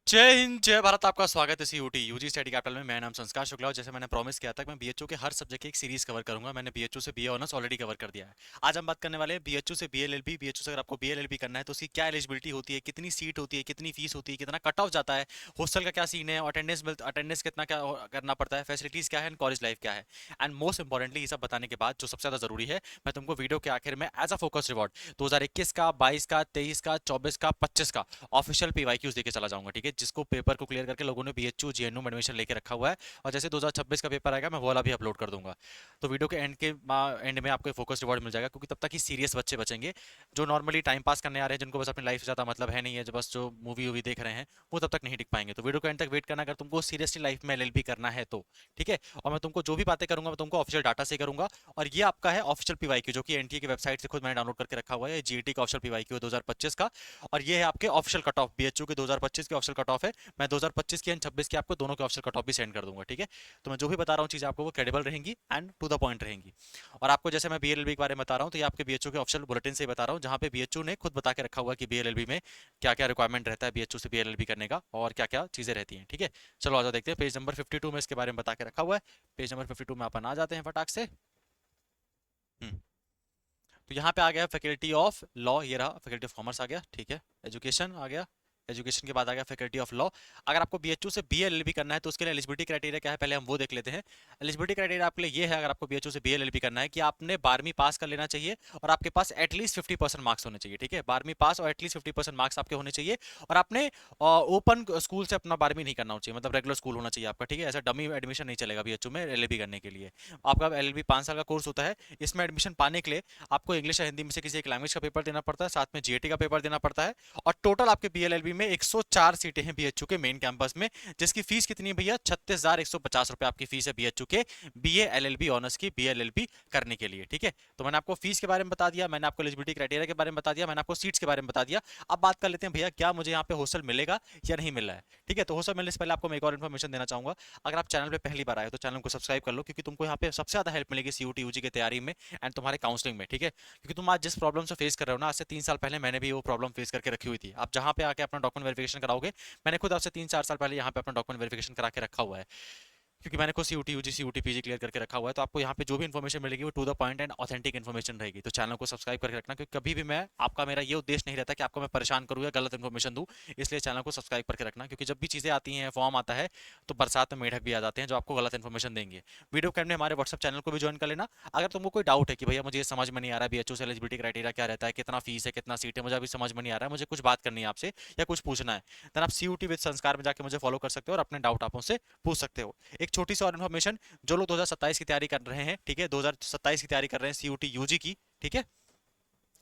जय हिंद जय भारत। आपका स्वागत है सीयूटी यूजी स्टडी कैपिटल में। मेरा नाम संस्कार शुक्ला और जैसे मैंने प्रॉमिस किया था कि मैं बीएचयू के हर सब्जेक्ट की एक सीरीज कवर करूंगा। मैंने बीएचयू से बीए ऑनर्स ऑलरेडी कवर कर दिया है। आज हम बात करने वाले हैं बीएचयू से बीएलएलबी। बीएचयू से अगर आपको बीएलएलबी करना है तो उसकी क्या एलिजिबिलिटी होती है, कितनी सीट होती है, कितनी फीस होती है, कितना कट ऑफ जाता है, हॉस्टल का क्या सीन है, अटेंडेंस कितना क्या करना पड़ता है, फैसिलिटीज क्या है, कॉलेज लाइफ क्या है। एंड मोस्ट इंपॉर्टेंटली ये सब बताने के बाद जो सबसे ज्यादा जरूरी है, मैं तुमको वीडियो के आखिर में एज अ फोकस रिवॉर्ड 2021 का, 22 का, 23 का, 24 का, 25 का ऑफिशियल पीवाईक्यूज देके चला जाऊंगा। ठीक है, जिसको पेपर को क्लियर करके लोगों ने बीएचयू जेएनयू में एडमिशन लेके रखा हुआ है और जैसे 2026 का पेपर आएगा मैं वो वाला भी अपलोड कर दूंगा। तो वीडियो के एंड में आपको फोकस रिवॉर्ड मिल जाएगा, क्योंकि तब तक ही सीरियस बच्चे बचेंगे जो नॉर्मली टाइम पास करने आ रहे हैं, जिनको बस अपनी लाइफ से ज्यादा मतलब है नहीं है, जो बस जो मूवी वूवी देख रहे हैं, वो तब तक नहीं टिक पाएंगे। तो वीडियो को एंड तक वेट करना अगर तुमको सीरियसली लाइफ में एलएलबी करना है तो। ठीक है, और मैं तुमको जो भी बातें करूंगा मैं तुमको ऑफिशियल डाटा से करूंगा। और ये आपका है ऑफिशियल पीवाईक्यू जो कि एनटीए की वेबसाइट से खुद मैंने डाउनलोड करके रखा हुआ है। जीईटी का ऑफिशियल पीवाईक्यू 2025 का। और ये है आपके ऑफिशियल कट ऑफ, बीएचयू के 2025 के ऑफिशियल कट ऑफ है। मैं 2025 की एंड 26 की आपको दोनों के ऑफिशियल कट ऑफ भी सेंड कर दूंगा। ठीक है, तो मैं जो भी बता रहा हूँ चीजें आपको वो क्रेडिबल रहेंगी एंड टू द पॉइंट रहेंगी। और आपको जैसे मैं बीएलएलबी के बारे में बता रहा हूँ तो ये आपके बीएचयू के ऑफिशियल बुलेटिन से ही बता रहा हूँ, जहाँ पे बीएचयू ने खुद बता के रखा हुआ है कि बीएलएलबी में क्या क्या रिक्वायरमेंट रहता है बीएचयू से बीएलएलबी करने का और क्या क्या चीजें रहती हैं। ठीक है, चलो आ जाओ देखते हैं। पेज नंबर 52 में इसके बारे में बता के रखा हुआ है। पेज नंबर 52 में अपन आ जाते हैं फटाक से। हम्म, तो यहाँ पे आ गया फैकल्टी ऑफ लॉ, ये रहा फैकल्टी ऑफ कॉमर्स आ गया। ठीक है, एजुकेशन आ गया, एजुकेशन के बाद आ गया फैकल्टी ऑफ लॉ। अगर आपको बीएचयू से बीएलएलबी करना है तो उसके लिए एलिजिबिलिटी क्राइटेरिया क्या है पहले हम वो देख लेते हैं। एलिजिबिलिटी क्राइटेरिया आपके लिए ये है, अगर आपको बीएचयू से बीएलएलबी करना है, कि आपने 12वीं पास कर लेना चाहिए और आपके पास एटलीस्ट 50% मार्क्स होने चाहिए। ठीक है, 12वीं पास और एटलीस्ट 50% मार्क्स आपके होने चाहिए। और आपने ओपन स्कूल से अपना 12वीं नहीं करना चाहिए, मतलब रेगुलर स्कूल होना चाहिए आपका। ठीक है, ऐसा डमी एडमिशन नहीं चलेगा बीएचयू में एलएलबी करने के लिए। आपका एलएलबी 5 साल का कोर्स होता है। इसमें एडमिशन पाने के लिए आपको इंग्लिश या हिंदी में से किसी एक लैंग्वेज का पेपर देना पड़ता है, साथ में जीएटी का पेपर देना पड़ता है। और टोटल आपके बीएलएलबी में 104 सीटें हैं बीएचयू के मेन कैंपस में, जिसकी फीस कितनी है भैया, 36,150 रुपए आपकी फीस है बीएचयू के बीए एलएलबी ऑनर्स की बीएलएलबी करने के लिए। ठीक है, तो मैंने आपको फीस के बारे में बता दिया, मैंने आपको एलिजिबिलिटी क्राइटेरिया के बारे में बता दिया, मैंने आपको सीट्स के बारे में बता दिया। अब बात कर लेते हैं भैया क्या मुझे यहाँ पे हॉस्टल मिलेगा या नहीं मिल रहा है। ठीक है, तो हॉस्टल मिलने से पहले आपको मैं एक और इन्फॉर्मेशन देना चाहूंगा। अगर आप चैनल पे पहली बार आए तो चैनल को सब्सक्राइब कर लो, क्योंकि तुमको यहाँ पे सबसे ज्यादा हेल्प मिलेगी सीयूटी यूजी की तैयारी में एंड तुम्हारे काउंसलिंग में। ठीक है, क्योंकि तुम आज जिस प्रॉब्लम से फेस कर रहे हो ना, आज से 3 साल पहले मैंने भी वो प्रॉब्लम फेस करके रखी हुई थी। आप जहां पे आके अपना डॉक्यूमेंट वेरिफिकेशन कराओगे, मैंने खुद आपसे 3-4 साल पहले यहाँ पे अपना डॉक्यूमेंट वेरिफिकेशन करा के रखा हुआ है, क्योंकि मैंने खुद CUET UG CUET PG clear करके रखा हुआ है। तो आपको यहाँ पे जो भी इन्फॉर्मेशन मिलेगी वो to the point and authentic information रहेगी। तो चैनल को सब्सक्राइब करके रखना, क्योंकि कभी भी मैं आपका मेरा ये उद्देश्य नहीं रहता कि आपको मैं परेशान करूँ या गलत इन्फॉर्मेशन दूँ। इसलिए चैनल को सब्सक्राइब करके रखना, क्योंकि जब भी चीज़ें आती हैं, फॉर्म आता है, तो बरसात में मेढक भी आ जाते हैं जो आपको गलत इन्फॉर्मेशन देंगे। वीडियो के एंड में हमारे व्हाट्सअप चैनल को भी ज्वाइन कर लेना। अगर तुमको कोई डाउट है कि भैया मुझे ये समझ में नहीं आ रहा है बीएचयू से एलिजिबिलिटी क्राइटेरिया क्या रहता है, कितना फीस है, कितना सीट है, मुझे अभी समझ में नहीं आ रहा है, मुझे कुछ बात करनी है आपसे या कुछ पूछना है, देन आप सीयूटी विद संस्कार में जाके मुझे फॉलो कर सकते हो और अपने डाउट आप मुझसे पूछ सकते हो। एक छोटी सी और इन्फॉर्मेशन, जो लोग 2027 की तैयारी कर रहे हैं, ठीक है, 2027 की तैयारी कर रहे हैं सीयूटी यूजी की, ठीक है,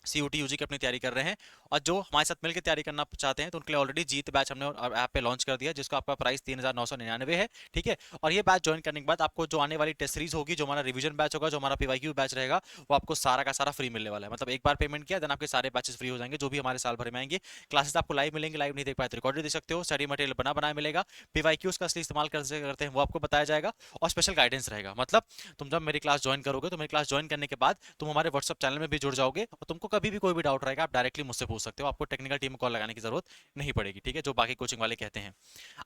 सीयूटी यूजी की अपनी तैयारी कर रहे हैं और जो हमारे साथ मिलकर तैयारी करना चाहते हैं, तो उनके लिए ऑलरेडी जीत बैच हमने ऐप पे लॉन्च कर दिया, जिसका आपका प्राइस 3,999 है। ठीक है, और ये बैच ज्वाइन करने के बाद आपको जो आने वाली टेस्ट सीरीज होगी, जो हमारा रिवीजन बैच होगा, जो हमारा पीवाईक्यू बैच रहेगा, वो आपको सारा का सारा फ्री मिलने वाला है। मतलब एक बार पेमेंट किया देन आपके सारे बैचेस फ्री हो जाएंगे, जो भी हमारे साल भर में आएंगे। क्लासेस आपको लाइव मिलेंगे, लाइव नहीं देख पाए तो रिकॉर्डेड देख सकते हो। स्टडी मटेरियल बना बनाया मिलेगा। पीवाईक्यूज का असली इस्तेमाल कैसे करते हैं वो आपको बताया जाएगा और स्पेशल गाइडेंस रहेगा। मतलब तुम जब मेरी क्लास ज्वाइन करोगे तो मेरी क्लास ज्वाइन करने के बाद तुम हमारे व्हाट्सअप चैनल में भी जुड़ जाओगे और तुमको कभी भी कोई भी डाउट रहेगा आप डायरेक्टली मुझसे पूछ सकते हो। आपको टेक्निकल टीम में कॉल लगाने की जरूरत नहीं पड़ेगी। ठीक है, जो बाकी कोचिंग वाले कहते हैं।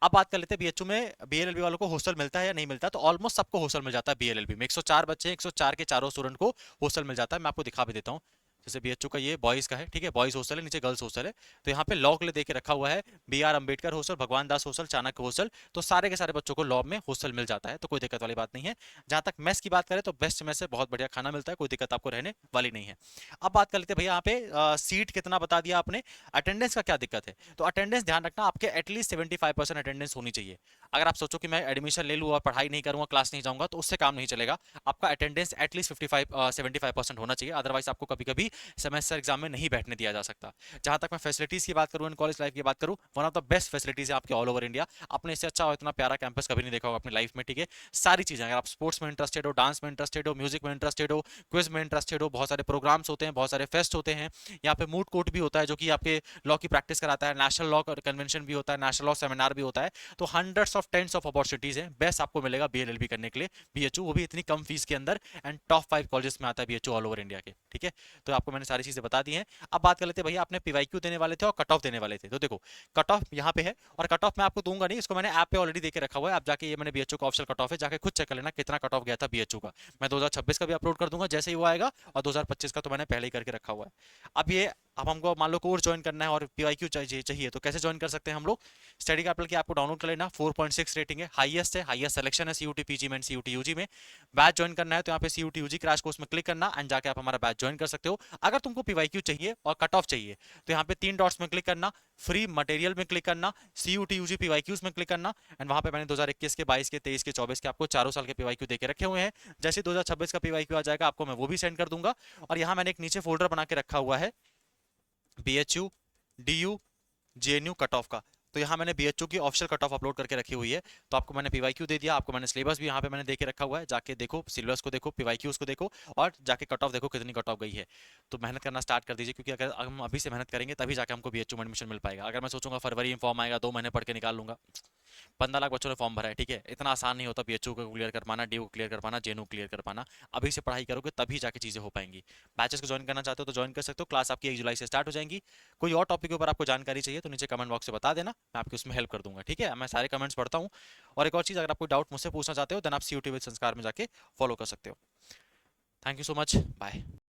अब बात कर लेते हैं बीएचयू में बीएलएलबी वालों को हॉस्टल मिलता है या नहीं मिलता। तो ऑलमोस्ट सबको हॉस्टल मिल जाता है बीएलएलबी में। 104 बच्चे हैं, 104 के चारों स्टूडेंट को हॉस्टल मिल जाता है। मैं आपको दिखा भी देता हूँ। जैसे बीएचयू का ये बॉयज का है, ठीक है, बॉयज हॉस्टल है, नीचे गर्ल्स हॉस्टल है। तो यहाँ पे लॉ के लिए देके रखा हुआ है बी आर अम्बेडकर हॉस्टल, भगवान दास हॉस्टल, चाणक्य हॉस्टल। तो सारे के सारे बच्चों को लॉ में हॉस्टल मिल जाता है, तो कोई दिक्कत वाली बात नहीं है। जहां तक मेस की बात करें तो बेस्ट मेस से बहुत बढ़िया खाना मिलता है, कोई दिक्कत आपको रहने वाली नहीं है। अब बात कर लेते हैं भैया यहाँ पे सीट कितना बता दिया आपने, अटेंडेंस का क्या दिक्कत है। तो अटेंडेंस ध्यान रखना, आपके एटलीस्ट 75% अटेंडेंस होनी चाहिए। अगर आप सोचो कि मैं एडमिशन ले लूँ और पढ़ाई नहीं करूंगा, क्लास नहीं जाऊंगा, तो उससे काम नहीं चलेगा। आपका अटेंडेंस एटलीस्ट 75% होना चाहिए, अदरवाइज आपको कभी कभी सेमेस्टर एग्जाम में नहीं बैठने दिया जा सकता। जहां तक मैं फैसिलिटीज की बात करूं, कॉलेज लाइफ की बात करूं, one of the best facilities है आपके ऑल ओवर इंडिया। आपने इससे अच्छा और इतना प्यारा कैंपस कभी नहीं देखा होगा अपनी लाइफ में। ठीक है, सारी चीजें, अगर आप स्पोर्ट्स में इंटरेस्टेड हो, डांस में इंटरेस्टेड हो, म्यूजिक में इंटरेस्टेड हो, क्विज में इंटरेस्टेड हो, बहुत सारे प्रोग्राम्स होते हैं, बहुत सारे फेस्ट होते हैं। यहाँ पे मूड कोर्ट भी होता है जो कि आपके लॉ की प्रैक्टिस कराता है, नेशनल लॉ कन्वेंशन भी होता है, नेशनल लॉ सेमिनार भी होता है। तो hundreds of tens of opportunities हैं, बेस्ट आपको मिलेगा बीएलएलबी करने के लिए बीएचयू, वो भी इतनी कम फीस के अंदर एंड टॉप 5 कॉलेजेस में आता है बीएचयू ऑल ओवर इंडिया के। ठीक है, तो आपको आपको मैंने सारी चीजें बता दी हैं। अब बात कर लेते हैं भैया, आपने पीवाईक्यू देने वाले थे और कट ऑफ देने वाले थे। तो देखो कट ऑफ यहाँ पे है और कट ऑफ मैं आपको दूंगा नहीं, इसको मैंने ऐप पे ऑलरेडी देके रखा हुआ है। आप जाके, ये मैंने बीएचयू का ऑफिशियल कट ऑफ है, जाके खुद चेक कर लेना कितना कट ऑफ गया था बीएचयू का। मैं 2026 का भी अपलोड कर दूंगा जैसे ही वो आएगा, और 2025 का तो मैंने पहले ही करके रखा हुआ है। अब ये, अब हमको मान लो कोर्स ज्वाइन करना है और पीवाईक्यू चाहिए तो कैसे ज्वाइन कर सकते हैं हम लोग? स्टडी कैपिटल की आपको डाउनलोड कर लेना, 4.6 रेटिंग है, हाईएस्ट है, हाईएस्ट सिलेक्शन है सीयूटी पीजी में, सीयूटी यूजी में। बैच ज्वाइन करना है तो यहाँ पे सीयूटी यूजी क्रैश कोर्स में क्लिक करना एंड जाके आप हमारा बैच ज्वाइन कर सकते हो। अगर तुमको पीवाईक्यू चाहिए और कट ऑफ चाहिए तो यहाँ पे 3 डॉट्स में क्लिक करना, फ्री मटेरियल में क्लिक करना, सीयूटी यूजी पीवाईक्यूज में क्लिक करना एंड वहां पे मैंने 2021 के, 22 के, 23 के, 24 के आपको चारों साल के पीवाईक्यू देके रखे हुए हैं। जैसे 2026 का पीवाईक्यू आ जाएगा आपको मैं वो भी सेंड कर दूंगा। और यहाँ मैंने एक नीचे फोल्डर बना के रखा हुआ है BHU, DU, JNU cut off का। तो यहाँ मैंने बीएचयू की ऑफिशियल कट ऑफ अपलोड करके रखी हुई है। तो आपको मैंने पीवाईक्यू दे दिया, आपको मैंने सिलेबस भी यहाँ पे मैंने देके रखा हुआ है, जाके देखो सिलेबस को देखो, पीवाईक्यूज को देखो और जाके कट ऑफ देखो कितनी कट ऑफ गई है। तो मेहनत करना स्टार्ट कर दीजिए, क्योंकि अगर हम अभी से मेहनत करेंगे तभी जाके हमको बीएचयू में एडमिशन मिल पाएगा। अगर मैं सोचूंगा फरवरी में फॉर्म आएगा 2 महीने पढ़ के निकाल लूंगा, 15 लाख बच्चों ने फॉर्म भरा है, ठीक है, इतना आसान नहीं होता बीएचयू को क्लियर कर पाना, डी को क्लियर कर पाना, जेएनयू क्लियर कर पाना। अभी से पढ़ाई करोगे तभी जाके चीजें हो पाएंगी। बैचेस को ज्वाइन करना चाहते हो तो ज्वाइन कर सकते हो, क्लास आपकी 1 जुलाई से स्टार्ट हो जाएंगी। कोई और टॉपिक के ऊपर आपको जानकारी चाहिए तो नीचे कमेंट बॉक्स से बता देना, मैं आपकी उसमें हेल्प कर दूंगा, ठीक है। मैं सारे कमेंट्स पढ़ता हूँ। और एक और चीज़, अगर आप कोई डाउट मुझसे पूछना चाहते हो देन आप सीयूटी विद संस्कार में जाके फॉलो कर सकते हो। Thank you so much, bye.